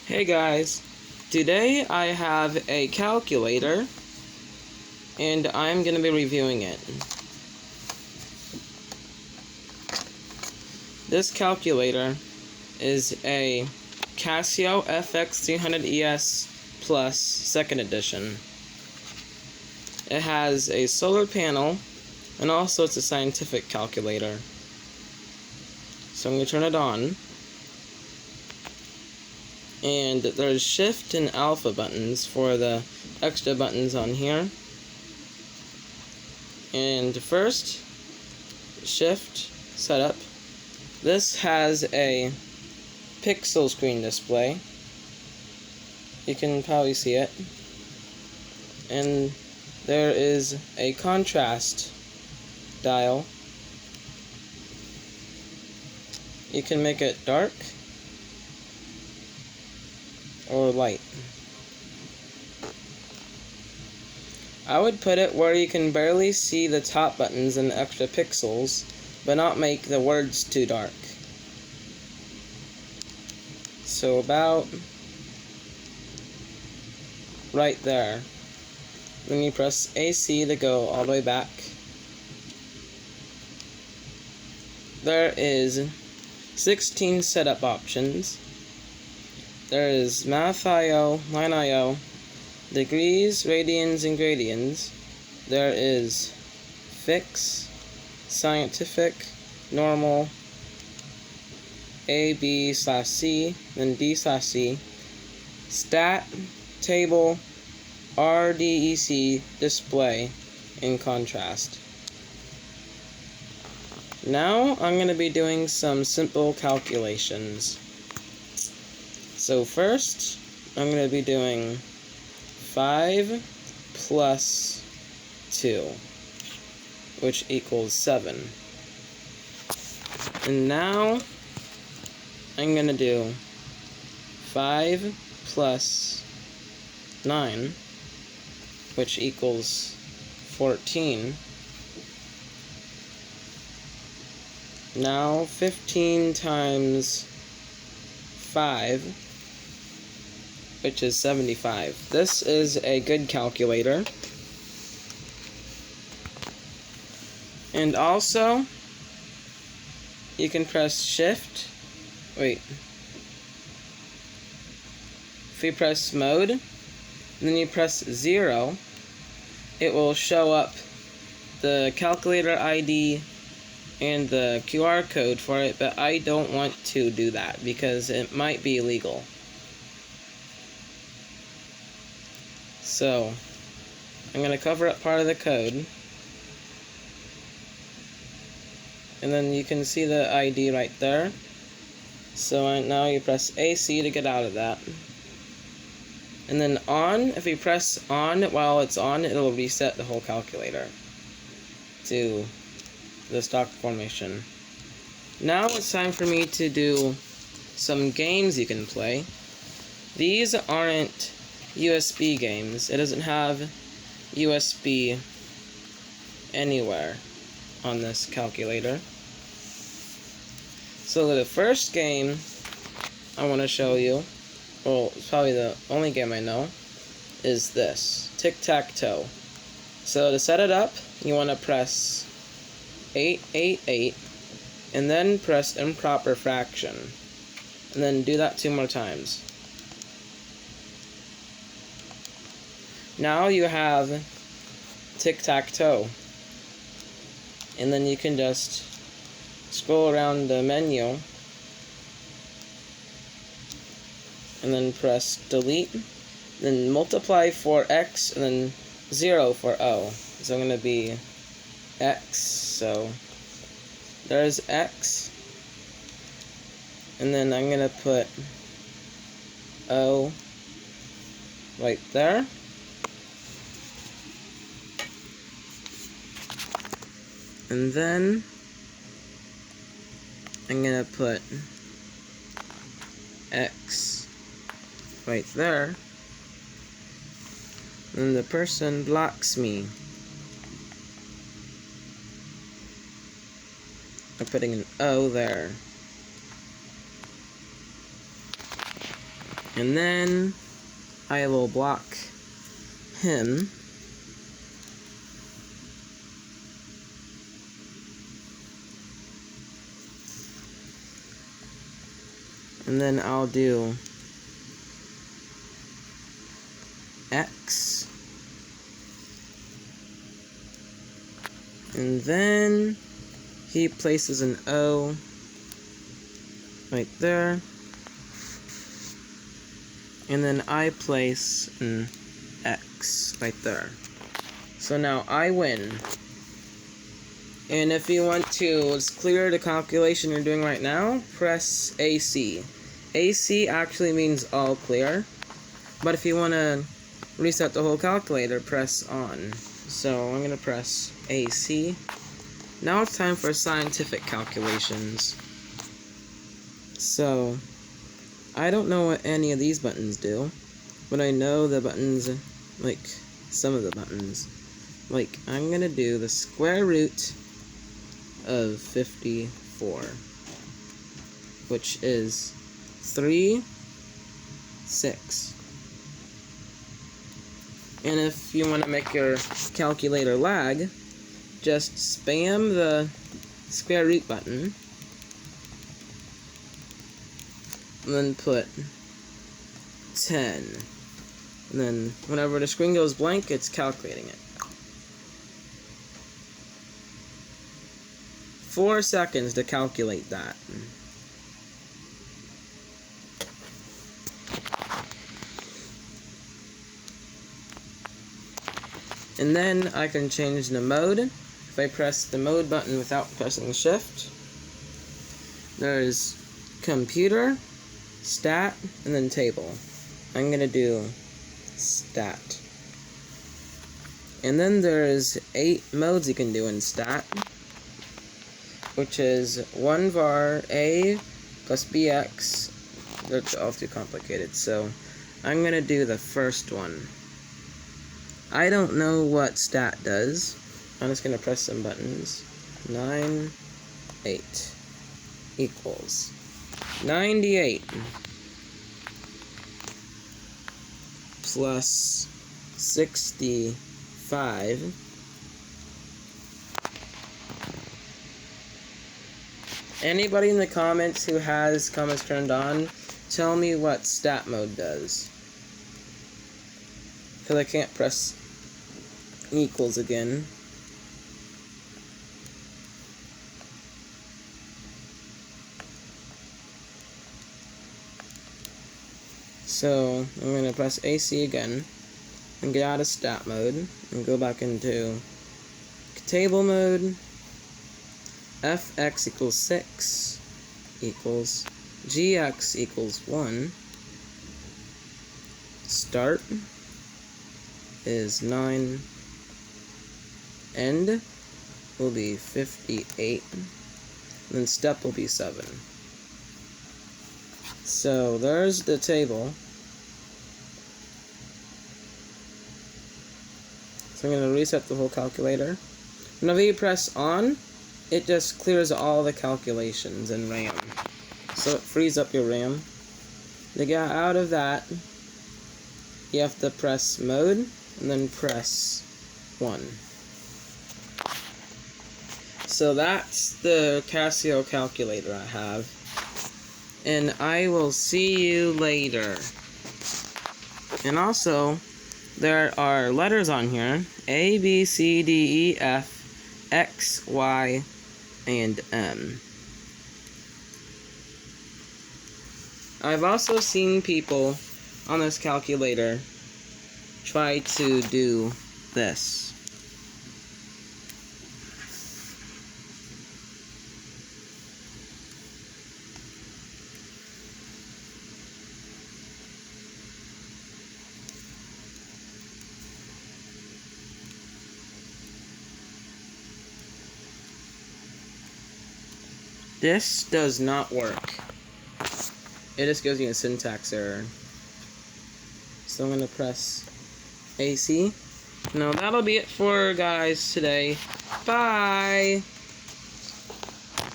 Hey guys, today I have a calculator and I'm going to be reviewing it. This calculator is a Casio fx-300ES Plus 2nd edition. It has a solar panel and also it's a scientific calculator. So I'm going to turn it on. And there's shift and alpha buttons for the extra buttons on here. And first, shift setup. This has a pixel screen display. You can probably see it. And there is a contrast dial. You can make it dark or light. I would put it where you can barely see the top buttons and the extra pixels, but not make the words too dark. So about right there. Then you press AC to go all the way back. There is 16 setup options. There is Math I/O, Line I/O, degrees, radians, and gradians. There is fix, scientific, normal, A, B/C, then D/C, stat, table, RDEC, display, and contrast. Now I'm going to be doing some simple calculations. So first, I'm going to be doing 5 plus 2, which equals 7. And now, I'm going to do 5 plus 9, which equals 14. Now, 15 times 5, which is 75. This is a good calculator. And also, you can press shift. Wait. If you press mode, and then you press 0, it will show up the calculator ID and the QR code for it, but I don't want to do that because it might be illegal. So, I'm going to cover up part of the code. And then you can see the ID right there. So now you press AC to get out of that. And then on, if you press on while it's on, it'll reset the whole calculator to the stock formation. Now it's time for me to do some games you can play. These aren't USB games. It doesn't have USB anywhere on this calculator. So the first game I want to show you, well, it's probably the only game I know, is this, Tic-Tac-Toe. So to set it up, you want to press 888 and then press improper fraction. And then do that 2 more times. Now you have Tic-Tac-Toe. And then you can just scroll around the menu and then press delete, then multiply for X and then 0 for O. So I'm going to be X, so there's X, and then I'm going to put O right there. And then I'm going to put X right there. And the person blocks me. I'm putting an O there. And then I will block him. And then I'll do X. And then he places an O right there. And then I place an X right there. So now I win. And if you want to clear the calculation you're doing right now, press AC. AC actually means all clear. But if you want to reset the whole calculator, press on. So I'm going to press AC. Now it's time for scientific calculations. So I don't know what any of these buttons do, but I know the buttons, like some of the buttons. Like, I'm gonna do the square root of 54, which is 3, 6. And if you want to make your calculator lag, just spam the square root button, and then put 10. And then whenever the screen goes blank, it's calculating it. 4 seconds to calculate that. And then I can change the mode. If I press the mode button without pressing shift, there's computer, stat, and then table. I'm gonna do stat. And then there's 8 modes you can do in stat, which is 1 var A plus BX. That's all too complicated, so I'm gonna do the first one. I don't know what stat does. I'm just gonna press some buttons. 9, 8 equals 98 plus 65 Anybody in the comments who has comments turned on, tell me what stat mode does. Because I can't press equals again. So I'm going to press AC again and get out of stat mode and go back into table mode. fx equals 6 equals gx equals 1. Start is 9. End will be 58. And then step will be 7. So there's the table. So I'm going to reset the whole calculator. Whenever you press on, it just clears all the calculations in RAM. So it frees up your RAM. To get out of that, you have to press mode and then press 1. So that's the Casio calculator I have. And I will see you later. And also, there are letters on here: A, B, C, D, E, F, X, Y, and M. I've also seen people on this calculator try to do this. This does not work. It just gives you a syntax error. So I'm going to press AC. Now that'll be it for guys today. Bye!